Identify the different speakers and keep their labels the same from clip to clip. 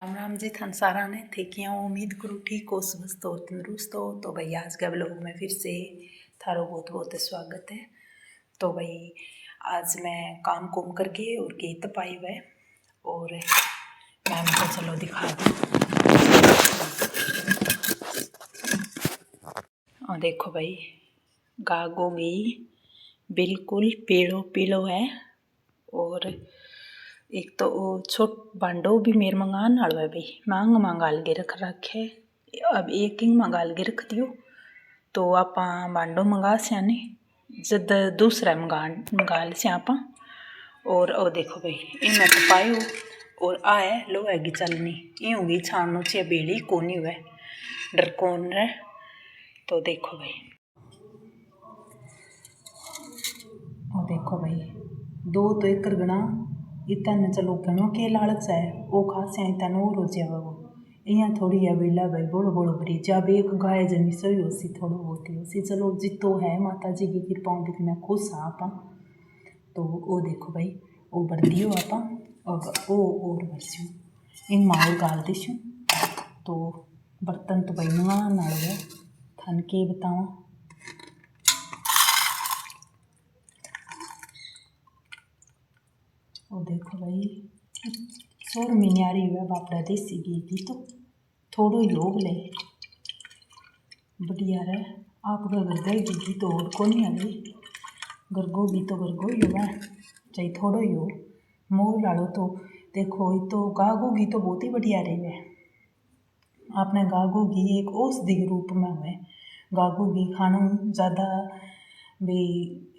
Speaker 1: राम राम जी थान सारा ने थे क्या उम्मीद करूँ ठीक हो स्वस्थ हो तंदुरुस्त हो। तो भाई आज के ब्लॉग में फिर से थारो बहुत बहुत स्वागत है। तो भाई आज मैं काम कुम करके और गीत पाई हुआ और मैम को चलो दिखा दूँ। और देखो भाई गागो गई बिल्कुल पीलो पीलो है। और एक तो वो छोट बांडो भी मेरे मंगान आलो है भाई मांग मंगाल के रख रखे। अब एक ही मंगाल के रख दियो तो आप बांडो मंगा से जद दूसरा मंगाल से आप। और ओ देखो भाई इनमें तो पायो और आए लो हैगी चलनी यूँ भी छानो से बेड़ी कोनी हुए डर कौन रहे। तो देखो भाई ओ देखो भाई दो तो एक गणा इतने चलो घणो के लालच है वो खासे इतने और हो जाए वो यहाँ थोड़ी है बेला भाई बोलो बोलो भरी जब एक गाय जमी सही हो सी थोड़ा बहुत ही सी चलो जितो है माता जी की कृपा भी मैं खुश हाँ आप। तो वो देखो भाई वो भर दियो आप और वो और भरसू इन माहौल गाल दीशू। तो बर्तन तो भाई मंगा नाल है थान के बतावा। वो देखो भाई सोर मिन्यारी हुआ बापड़ा देसी घी की तो थोड़ो ही लोग ले बढ़िया रहे आप घर घी तो और को नहीं अभी गरगो घी तो गरगो ही हुआ चाहे थोड़ो ही हो मोर लाड़ो। तो देखो ये तो गागो घी तो बहुत ही बढ़िया रहे है। आपने गागो घी एक औषधि के रूप में हुए गागो घी खाना ज़्यादा भी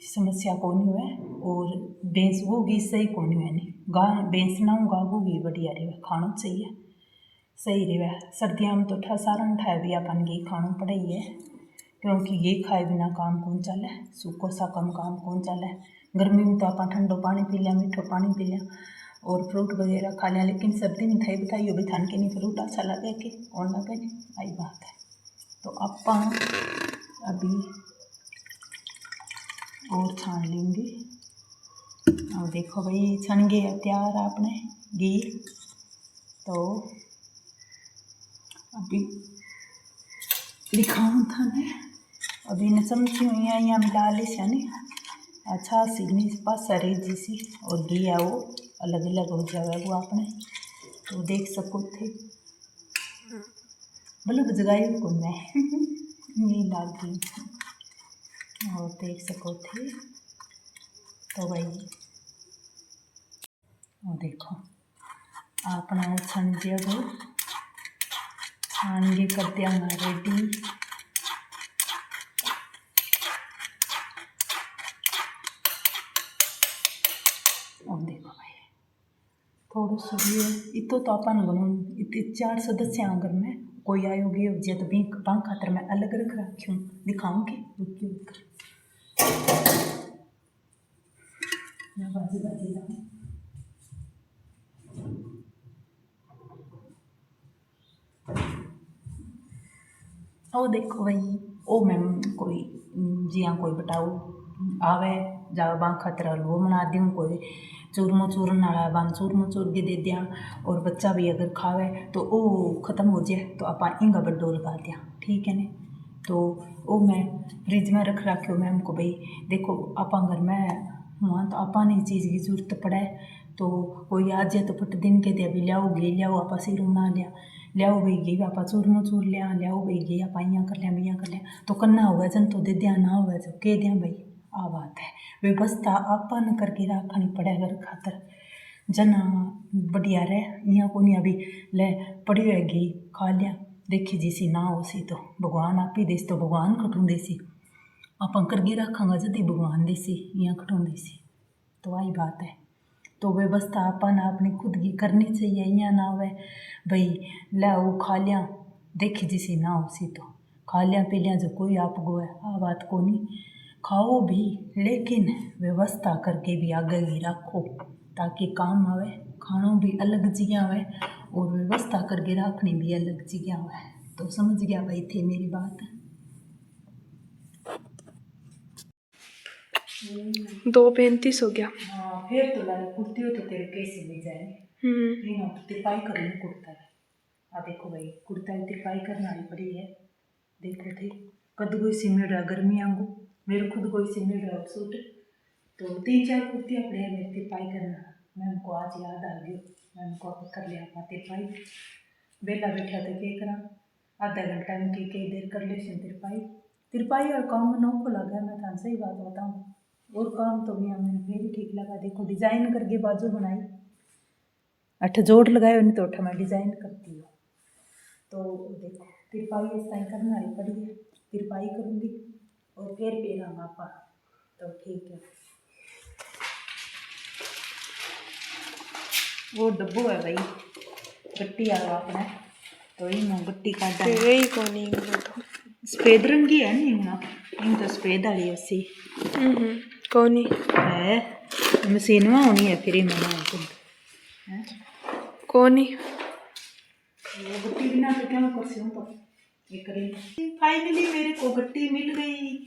Speaker 1: समस्या को नहीं हुए और भैंस वो घी सही को नहीं हुए नहीं गा भैंस ना गागो घी बढ़िया रहे खाना चाहिए सही रहे। सर्दियों में तो सारा ठाए भी अपन घी खाना पड़े ही है क्योंकि घी खाए बिना काम कौन चले सूखो सा काम कौन चले। गर्मी में तो आप ठंडो पानी पी लिया मीठो पानी पी लिया और फ्रूट वगैरह खा लिया लेकिन सर्दी में थाई बताइए भी थान के नहीं फ्रूट अच्छा लगे कि और लगे नहीं आई बात है। तो आप अभी और छान लेंगे और देखो भाई छन गए तैयार आपने घी। तो अभी दिखाऊँ था मैं अभी न समझी हुई यहाँ मिला ले नहीं अच्छा सीखने पास सरी जैसी और घी है वो अलग अलग हो जाए वो आपने तो देख सको थे मतलब जगाई को मैं नहीं लाग गई और देख सको थे। तो भाई वो देखो अपना छन दिया गो छान के कर दिया रेडी। और देखो भाई थोड़ा सा भी इतो तो अपन इतने 4 सदस्य अगर मैं कोई आयोगी हो जाए तो भी बांग खातर मैं अलग रख रखी हूँ दिखाऊंगी बाजी बाजी ओ देखो भाई ओ मैम कोई जिया कोई बताओ आवे जाओ बांग खातर हलवो बना दूँ कोई चूरमो चूरन वाला बांग चूरमो चूर के दे दिया और बच्चा भी अगर खावे तो वो ख़त्म हो जाए तो आप इंगा बड्डो लगा दिया ठीक है ने। तो वो मैं फ्रिज में रख रखी मैम को भाई देखो आप घर में वहाँ तो आपा नहीं चीज़ की जरूरत पड़े तो कोई आ जाए तो फट दिन के दे अभी लियाओ घी लियाओ आप सिर बना लिया लियाओ भाई घी आप चूरमो चूर लिया लियाओ भाई घी आप यहाँ कर लिया भैया कर लिया तो करना हुआ जन तो दे दिया ना हुआ जो कह दिया भाई आ बात है व्यवस्था आपा न करके रखनी पड़े घर खातर जना बढ़िया रहे यहाँ को नहीं अभी ले पड़ी हुए घी खा लिया देखी जैसी ना हो सी तो भगवान आप ही देसी तो भगवान खटूँ देसी आप करके रखांगा जदी भगवान देसी यहाँ खटूँ देसी तो आई बात है। तो व्यवस्था अपन आपने खुद की करनी चाहिए यहाँ ना हुए भाई ला वो खा लिया देखी जैसी ना हो सी तो खा लिया पी लिया जो कोई आप गो है आ बात को नहीं खाओ भी लेकिन व्यवस्था करके भी आगे ही रखो ताकि काम आवे खानों भी अलग जगह आवे और व्यवस्था करके रखनी भी अलग जगह आवे। तो समझ गया भाई थे मेरी बात
Speaker 2: 2:35 हो गया।
Speaker 1: हाँ फिर तो कुर्ती हो तो तेरे कैसे ले जाए तिपाई कर लूँ कुर्ता आ देखो भाई कुर्ता की तिरपाई करने वाली पड़ी है। देखो थे कद कोई सिमेड़ है गर्मी आंगू मेरे खुद कोई सिमेड़ है सूट तो 3-4 कुर्तियाँ पड़े हैं मेरी तिरपाई करना। मैम को आज याद आ गई मैम को कर लिया आप तिरपाई बेला बैठा तो क्या करा आधा घंटा में के देर कर ले तिरपाई और काम में नौको लगा मैं था सही बात बताऊँ और काम तो भी हमें भी ठीक लगा। देखो डिजाइन करके बाजू बनाई अठ जोड़ लगाए नहीं तो अठ मैं डिजाइन करती हूँ तो देखो तिरपाई इस टाइम करने वाली पड़ी है तिरपाई करूँगी और फिर पेरा मापा तो ठीक है। वो डब्बो है भाई गट्टी आ आपने तो इन गट्टी काटा
Speaker 2: यही कोनी वो तो
Speaker 1: सफेद रंग की है नहीं ना इन तो सफेद वाली ऐसी
Speaker 2: कोनी
Speaker 1: है मशीनवा होनी है फिर मैंने
Speaker 2: कोनी
Speaker 1: वो गट्टी बिना तो क्या कर सकूं तो ये करें फाइनली मेरे को गट्टी मिल गई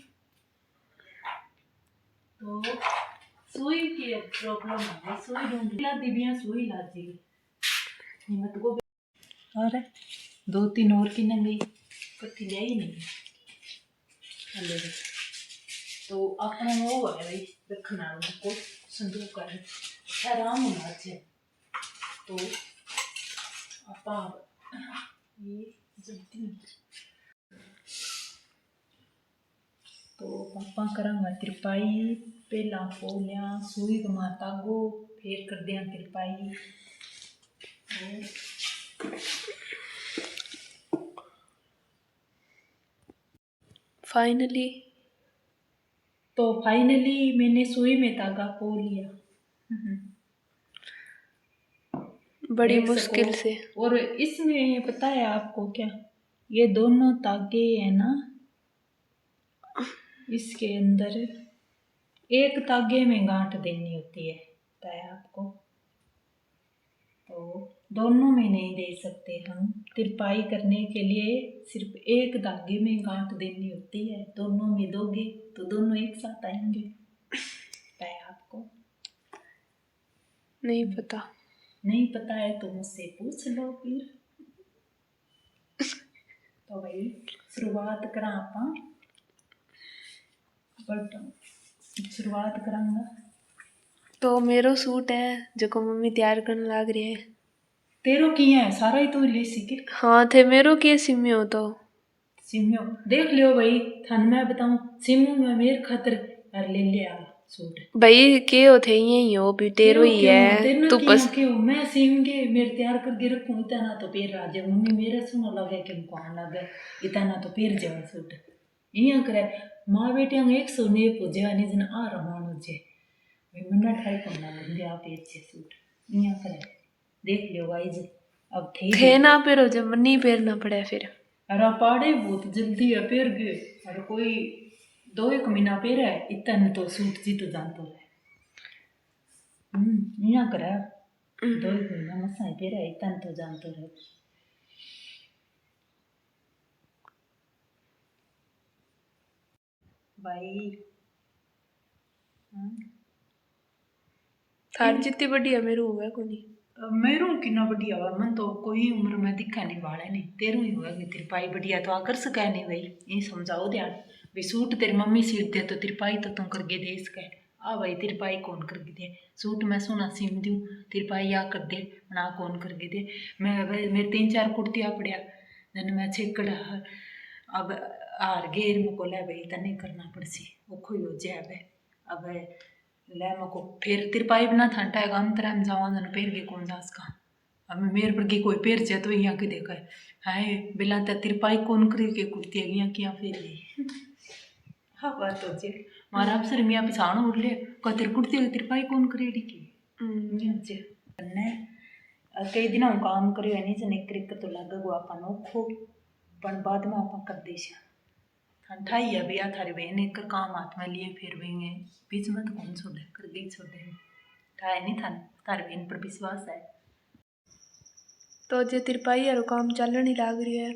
Speaker 1: तो सुई की प्रॉब्लम है सुई ढूंढ ला दिव्या सुई ला दी हिम्मत को और 2-3 और की नंगी कट्टी ले ही नहीं अले तो अपना वो है भाई रखना उनको संदूक है आराम होना चाहिए तो आपा ये जल्दी तो पापा करांगा तिरपाई पहला फोलिया सुई गमा तागो फिर कर दिया तिरपाई
Speaker 2: फाइनली
Speaker 1: तो फाइनली मैंने सुई में तागा पो लिया
Speaker 2: बड़ी मुश्किल से।
Speaker 1: और इसमें पता है आपको क्या ये दोनों तागे है ना इसके अंदर एक तागे में गांठ देनी होती है पता है आपको तो दोनों में नहीं दे सकते हम तिरपाई करने के लिए सिर्फ एक धागे में गांठ देनी होती है दोनों में दोगे तो दोनों एक साथ आएंगे पता है आपको नहीं पता है तो मुझसे पूछ लो फिर तो भाई शुरुआत करा आप बट शुरुआत करांगा
Speaker 2: तो मेरो सूट है जो मम्मी तैयार करने लाग रही है
Speaker 1: तेरो किया है सारा ही तो ले सीखे
Speaker 2: हाँ थे मेरो के सिम्यो तो
Speaker 1: सिम्यो देख लियो भाई थान मैं बताऊं सिम्यो में मेरे खातर कर ले लिया सूट
Speaker 2: भाई के हो थे यही हो भी तेरो ही है तू बस
Speaker 1: क्यों मैं सिमगे मेरे तैयार करके रखूं इतना तो पेर राजे मम्मी मेरा सुनो लगे कि हमको आन लगे इतना तो पेर जाओ सूट इया करे माँ बेटियां 100 ने पूजे नहीं जन आ रहा जे मन्ना ठाई करना लगे आप अच्छे सूट इया करे देख लियो गाइस अब
Speaker 2: थे ना पेरो जब नहीं पेरना पड़े फिर
Speaker 1: अरे पाड़े बहुत जल्दी है पेर गए अरे कोई 2-1 महीना पेर है इतना तो सूट जी तो जानतो है इया करे 2-1 महीना मसा पेर है इतना तो जानतो है भाई
Speaker 2: थार जितनी बढ़िया मेरो हुआ कोनी
Speaker 1: मेरो कितना बढ़िया हुआ मन तो कोई उम्र में दिखा नहीं वाला नहीं तेरू ही हुआ कि तिरपाई बढ़िया तो आकर सका नहीं भाई ये समझाओ ध्यान भाई सूट तेरी मम्मी सीट दे तो तिरपाई तो तुम करके दे सके आ भाई तिरपाई कौन करके दे सूट मैं सोना सीम दूँ तिरपाई या कर दे ना कौन करके दे मैं मेरे 3-4 कुर्तियाँ पड़िया जन मैं छेकड़ा अब हार गेर मुको ले भाई तने करना पड़सी वो खोई हो जाए अब ले मको फिर तिरपाई बिना ठंडा है अंतरा में जावा जन पेर के कौन जा सका अब मेरे पर की कोई पेर जाए तो यहाँ के देखा है बिला तो तिरपाई कौन करी के कुर्ती है यहाँ क्या फेर हाँ बात हो जे मारा अफसर मियाँ पिछाण उड़ ले कतिर कुर्ती तिरपाई कौन करेड़ी की कई दिन हम काम करियो नहीं जन एक तो लग गो आप नोखो पण बाद में आप कर दे ठाई है भैया थारी बहन एक काम हाथ में लिए फिर भी बीच में तो कौन छोड़े कर गई छोड़े ठाई नहीं था थारी बहन पर विश्वास है
Speaker 2: तो जे तिरपाई यारो काम चलने ही लाग रही है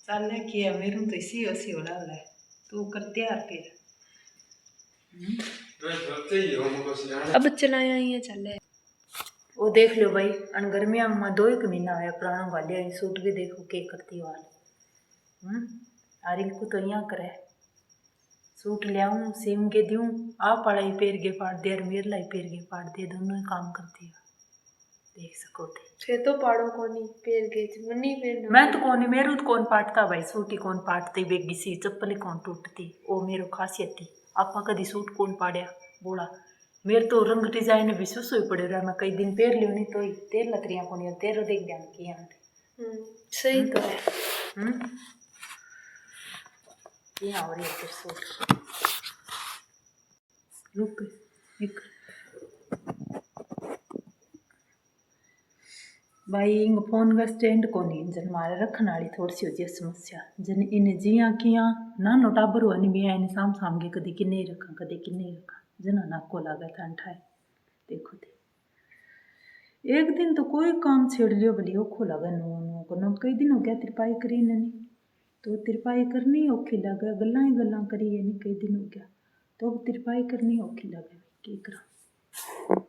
Speaker 1: चल किया मेरू तो इसी वसी होला है तू करते यार फिर
Speaker 2: अब चलाया ही चल
Speaker 1: वो देख लो भाई, अन गर्मिया में 2 महीना आया पुराना वाले सूट भी देखो के करती वाल। आरिल को तो यहाँ करे सूट ले आऊँ सिम के दूँ, आप पढ़ाई पेर के पाड़ दे और मेरे लाई पेर के पाड़ दे, दोनों ही काम करती है। देख सको थे
Speaker 2: छे तो पाड़ो कोनी पेर के मनी पेर
Speaker 1: मैं तो कौन मेरू तो कौन पाटता भाई, सूट ही कौन पाटती, बेगी सी चप्पल ही कौन टूटती, ओ मेरो खासियत थी। आपा कदी सूट कौन पाड़या बोला, मेरे तो रंग डिजाइन भी सुसु ही पड़े रहा, मैं कई दिन पेर लियो नहीं तो ही तेर लकड़ियाँ कोनी तेरो देख ध्यान किया।
Speaker 2: सही तो है।
Speaker 1: यहाँ और ये सूट रुक एक भाई इंग फोन का स्टैंड को नहीं जन मारे रखने वाली थोड़ी सी होती समस्या, जन इन जिया किया ना नो टाबर हुआ नहीं भी इन साम साम के कदी किन्ने रखा कदी किन्ने रखा, जना नाको लागा था अंठाए। देखो थे एक दिन तो कोई काम छेड़ लियो भली औखो लगा नो नो को नो, कई दिन हो गया तिरपाई करी नहीं तो तिरपाई करनी औखी लगे, गल्ला ही गल्ला करी है नहीं कई दिन हो गया तो अब तिरपाई करनी औखी लगे की करा।